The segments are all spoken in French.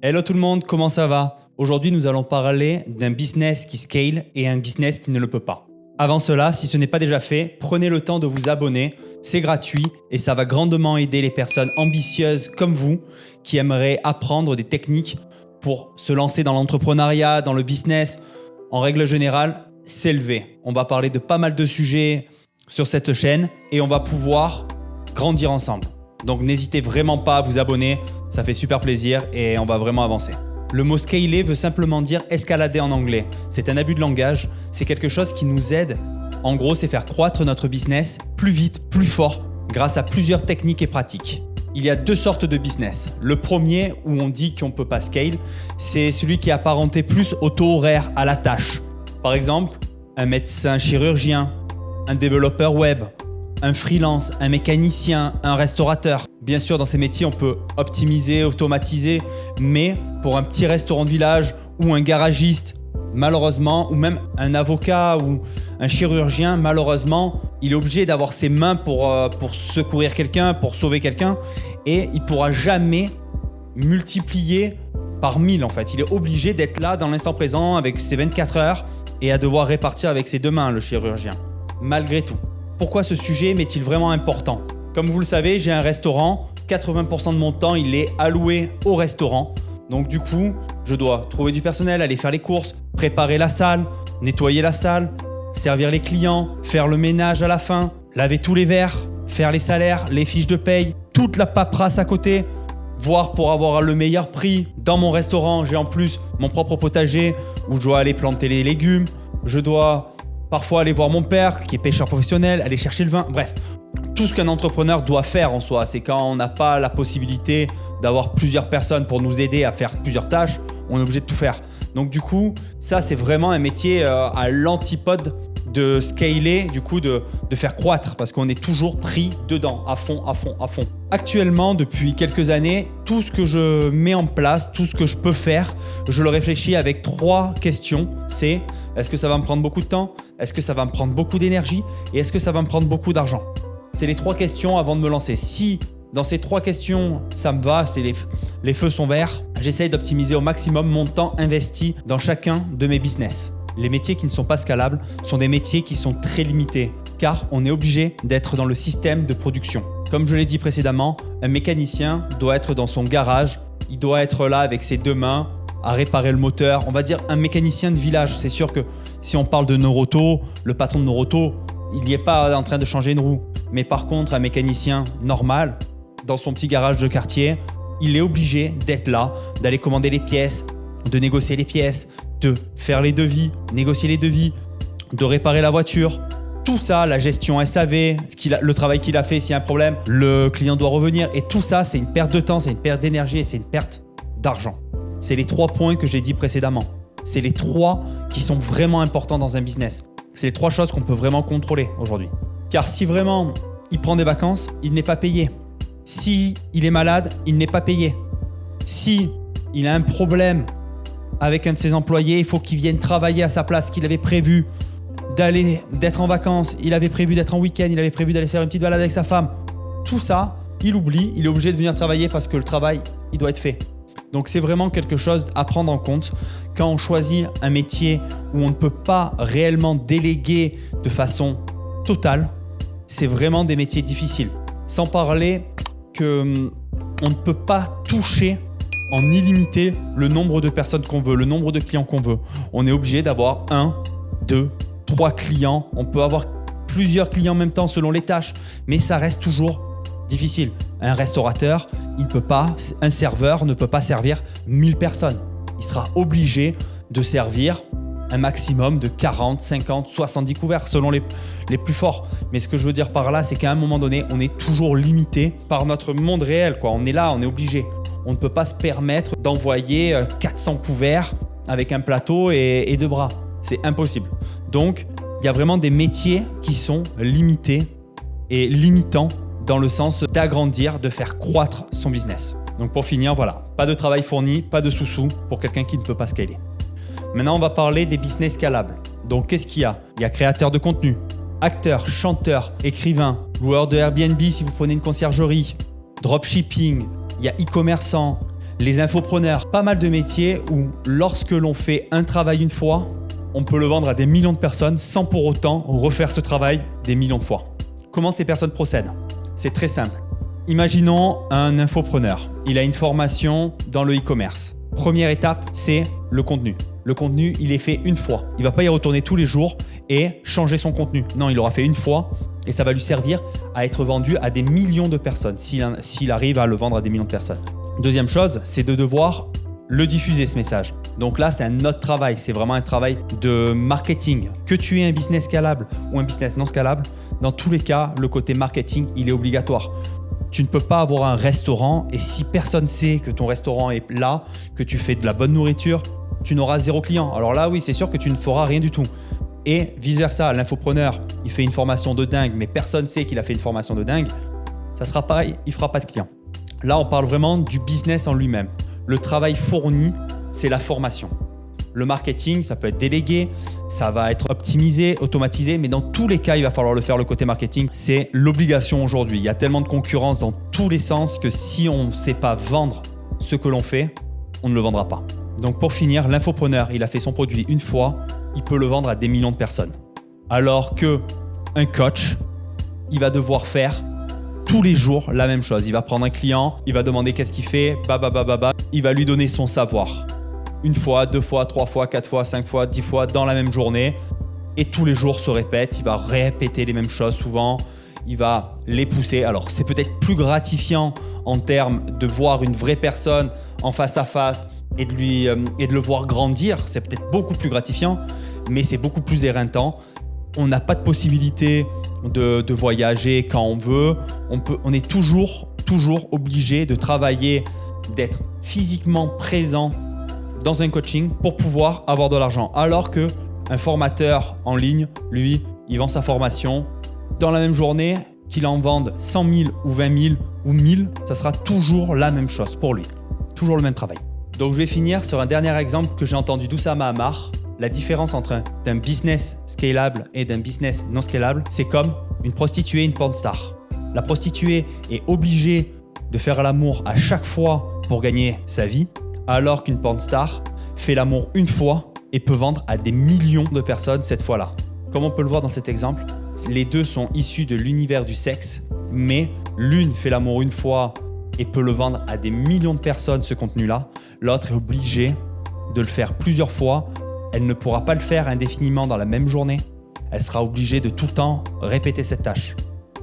Hello tout le monde, comment ça va? Aujourd'hui, nous allons parler d'un business qui scale et un business qui ne le peut pas. Avant cela, si ce n'est pas déjà fait, prenez le temps de vous abonner, c'est gratuit et ça va grandement aider les personnes ambitieuses comme vous qui aimeraient apprendre des techniques pour se lancer dans l'entrepreneuriat, dans le business, en règle générale, s'élever. On va parler de pas mal de sujets sur cette chaîne et on va pouvoir grandir ensemble. Donc n'hésitez vraiment pas à vous abonner, ça fait super plaisir et on va vraiment avancer. Le mot scaler veut simplement dire escalader en anglais. C'est un abus de langage, c'est quelque chose qui nous aide. En gros, c'est faire croître notre business plus vite, plus fort, grâce à plusieurs techniques et pratiques. Il y a deux sortes de business. Le premier, où on dit qu'on ne peut pas scale, c'est celui qui est apparenté plus au taux horaire, à la tâche. Par exemple, un médecin chirurgien, un développeur web, un freelance, un mécanicien, un restaurateur. Bien sûr, dans ces métiers, on peut optimiser, automatiser, mais pour un petit restaurant de village ou un garagiste, malheureusement, ou même un avocat ou un chirurgien, malheureusement, il est obligé d'avoir ses mains pour secourir quelqu'un, pour sauver quelqu'un, et il ne pourra jamais multiplier par 1000 en fait. Il est obligé d'être là dans l'instant présent avec ses 24 heures et à devoir répartir avec ses deux mains, le chirurgien, malgré tout. Pourquoi ce sujet m'est-il vraiment important? Comme vous le savez, j'ai un restaurant, 80% de mon temps, il est alloué au restaurant. Donc du coup, je dois trouver du personnel, aller faire les courses, préparer la salle, nettoyer la salle, servir les clients, faire le ménage à la fin, laver tous les verres, faire les salaires, les fiches de paye, toute la paperasse à côté, voire pour avoir le meilleur prix. Dans mon restaurant, j'ai en plus mon propre potager où je dois aller planter les légumes, je dois parfois aller voir mon père qui est pêcheur professionnel, aller chercher le vin, bref. Tout ce qu'un entrepreneur doit faire en soi, c'est quand on n'a pas la possibilité d'avoir plusieurs personnes pour nous aider à faire plusieurs tâches, on est obligé de tout faire. Donc du coup, ça c'est vraiment un métier à l'antipode de scaler, du coup de faire croître parce qu'on est toujours pris dedans, à fond. Actuellement, depuis quelques années, tout ce que je mets en place, tout ce que je peux faire, je le réfléchis avec 3 questions. C'est est-ce que ça va me prendre beaucoup de temps? Est-ce que ça va me prendre beaucoup d'énergie? Et est-ce que ça va me prendre beaucoup d'argent? C'est les 3 questions avant de me lancer. Si dans ces 3 questions, ça me va, les feux sont verts, j'essaye d'optimiser au maximum mon temps investi dans chacun de mes business. Les métiers qui ne sont pas scalables sont des métiers qui sont très limités car on est obligé d'être dans le système de production. Comme je l'ai dit précédemment, un mécanicien doit être dans son garage, il doit être là avec ses 2 mains à réparer le moteur. On va dire un mécanicien de village. C'est sûr que si on parle de Noroto, le patron de Noroto, il n'y est pas en train de changer une roue. Mais par contre, un mécanicien normal, dans son petit garage de quartier, il est obligé d'être là, d'aller commander les pièces, de négocier les pièces, de faire les devis, négocier les devis, de réparer la voiture. Tout ça, la gestion SAV, le travail qu'il a fait, s'il y a un problème, le client doit revenir. Et tout ça, c'est une perte de temps, c'est une perte d'énergie et c'est une perte d'argent. C'est les 3 points que j'ai dit précédemment. C'est les 3 qui sont vraiment importants dans un business. C'est les 3 choses qu'on peut vraiment contrôler aujourd'hui. Car si vraiment il prend des vacances, il n'est pas payé. Si il est malade, il n'est pas payé. Si il a un problème avec un de ses employés, il faut qu'il vienne travailler à sa place, qu'il avait prévu d'être en vacances, il avait prévu d'être en week-end, il avait prévu d'aller faire une petite balade avec sa femme. Tout ça, il oublie, il est obligé de venir travailler parce que le travail, il doit être fait. Donc c'est vraiment quelque chose à prendre en compte quand on choisit un métier où on ne peut pas réellement déléguer de façon totale. C'est vraiment des métiers difficiles. Sans parler qu'on ne peut pas toucher en illimité le nombre de personnes qu'on veut, le nombre de clients qu'on veut. On est obligé d'avoir 1, 2, 3 clients. On peut avoir plusieurs clients en même temps selon les tâches, mais ça reste toujours difficile. Un restaurateur, un serveur ne peut pas servir 1000 personnes. Il sera obligé de servir un maximum de 40, 50, 70 couverts selon les plus forts. Mais ce que je veux dire par là, c'est qu'à un moment donné, on est toujours limité par notre monde réel, quoi. On est là, on est obligé. On ne peut pas se permettre d'envoyer 400 couverts avec un plateau et 2 bras. C'est impossible. Donc, il y a vraiment des métiers qui sont limités et limitants dans le sens d'agrandir, de faire croître son business. Donc pour finir, voilà, pas de travail fourni, pas de sous-sous pour quelqu'un qui ne peut pas scaler. Maintenant, on va parler des business scalables. Donc qu'est-ce qu'il y a? Il y a créateur de contenu, acteur, chanteur, écrivain, loueur de Airbnb si vous prenez une conciergerie, dropshipping, il y a e-commerçant, Les infopreneurs, pas mal de métiers où lorsque l'on fait un travail une fois, on peut le vendre à des millions de personnes sans pour autant refaire ce travail des millions de fois. Comment ces personnes procèdent? C'est très simple. Imaginons un infopreneur. Il a une formation dans le e-commerce. Première étape, c'est le contenu. Le contenu, il est fait une fois. Il ne va pas y retourner tous les jours et changer son contenu. Non, il l'aura fait une fois et ça va lui servir à être vendu à des millions de personnes s'il arrive à le vendre à des millions de personnes. Deuxième chose, c'est de devoir le diffuser ce message. Donc là, c'est un autre travail. C'est vraiment un travail de marketing. Que tu aies un business scalable ou un business non scalable, dans tous les cas, le côté marketing, il est obligatoire. Tu ne peux pas avoir un restaurant et si personne sait que ton restaurant est là, que tu fais de la bonne nourriture, tu n'auras 0 client. Alors là, oui, c'est sûr que tu ne feras rien du tout. Et vice-versa, l'infopreneur, il fait une formation de dingue, mais personne ne sait qu'il a fait une formation de dingue. Ça sera pareil, il ne fera pas de clients. Là, on parle vraiment du business en lui-même. Le travail fourni, c'est la formation. Le marketing, ça peut être délégué, ça va être optimisé, automatisé, mais dans tous les cas, il va falloir le faire, le côté marketing. C'est l'obligation aujourd'hui. Il y a tellement de concurrence dans tous les sens que si on ne sait pas vendre ce que l'on fait, on ne le vendra pas. Donc pour finir, l'infopreneur, il a fait son produit une fois, il peut le vendre à des millions de personnes. Alors qu'un coach, il va devoir faire tous les jours la même chose. Il va prendre un client, il va demander qu'est-ce qu'il fait, il va lui donner son savoir. Une fois, 2 fois, 3 fois, 4 fois, 5 fois, 10 fois dans la même journée. Et tous les jours se répète, il va répéter les mêmes choses souvent, il va les pousser. Alors c'est peut-être plus gratifiant en termes de voir une vraie personne en face à face et de le voir grandir. C'est peut-être beaucoup plus gratifiant, mais c'est beaucoup plus éreintant. On n'a pas de possibilité de voyager quand on veut. On est toujours obligé de travailler, d'être physiquement présent dans un coaching pour pouvoir avoir de l'argent. Alors qu'un formateur en ligne, lui, il vend sa formation dans la même journée, qu'il en vende 100 000 ou 20 000 ou 1000, ça sera toujours la même chose pour lui. Toujours le même travail. Donc je vais finir sur un dernier exemple que j'ai entendu d'Oussama Ammar. La différence entre d'un business scalable et d'un business non scalable, c'est comme une prostituée et une porn star. La prostituée est obligée de faire l'amour à chaque fois pour gagner sa vie, alors qu'une porn star fait l'amour une fois et peut vendre à des millions de personnes cette fois-là. Comme on peut le voir dans cet exemple, les deux sont issus de l'univers du sexe, mais l'une fait l'amour une fois et peut le vendre à des millions de personnes ce contenu-là. L'autre est obligée de le faire plusieurs fois. Elle ne pourra pas le faire indéfiniment dans la même journée. Elle sera obligée de tout le temps répéter cette tâche.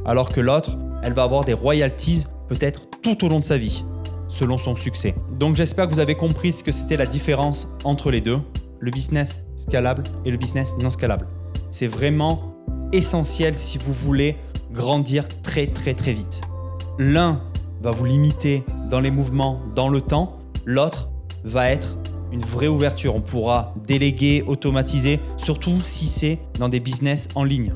Alors que l'autre, elle va avoir des royalties peut-être tout au long de sa vie, selon son succès. Donc j'espère que vous avez compris ce que c'était la différence entre les deux, le business scalable et le business non scalable. C'est vraiment essentiel si vous voulez grandir très vite. L'un va vous limiter dans les mouvements, dans le temps. L'autre va être une vraie ouverture. On pourra déléguer, automatiser, surtout si c'est dans des business en ligne.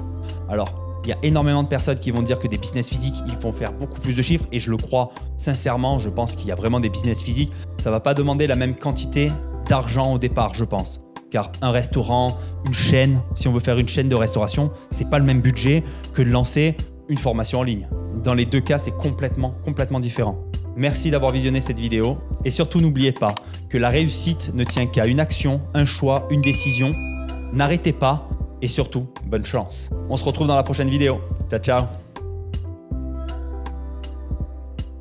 Alors, il y a énormément de personnes qui vont dire que des business physiques, ils vont faire beaucoup plus de chiffres et je le crois sincèrement. Je pense qu'il y a vraiment des business physiques. Ça ne va pas demander la même quantité d'argent au départ, je pense. Car un restaurant, une chaîne, si on veut faire une chaîne de restauration, ce n'est pas le même budget que de lancer une formation en ligne. Dans les deux cas, c'est complètement différent. Merci d'avoir visionné cette vidéo et surtout n'oubliez pas que la réussite ne tient qu'à une action, un choix, une décision. N'arrêtez pas et surtout, bonne chance. On se retrouve dans la prochaine vidéo. Ciao, ciao.